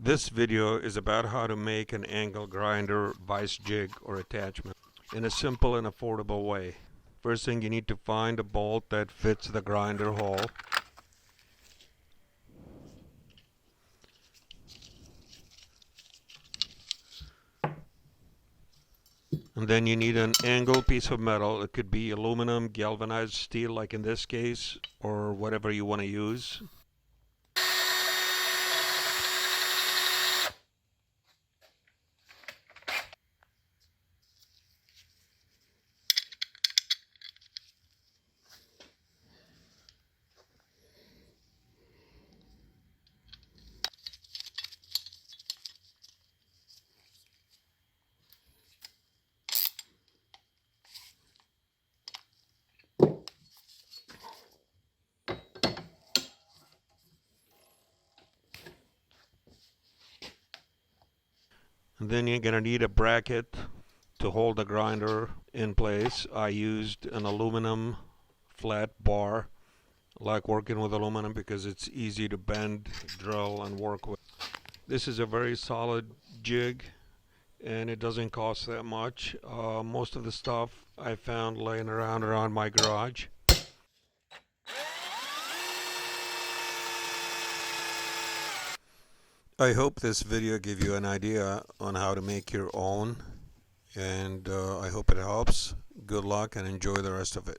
This video is about how to make an angle grinder, vise jig, or attachment in a simple and affordable way. First thing, you need to find a bolt that fits the grinder hole. And then you need an angled piece of metal. It could be aluminum, galvanized steel like in this case, or whatever you want to use. And then you're going to need a bracket to hold the grinder in place. I used an aluminum flat bar. I like working with aluminum because it's easy to bend, drill, and work with. This is a very solid jig and it doesn't cost that much. Most of the stuff I found laying around my garage. I hope this video gave you an idea on how to make your own, and I hope it helps. Good luck and enjoy the rest of it.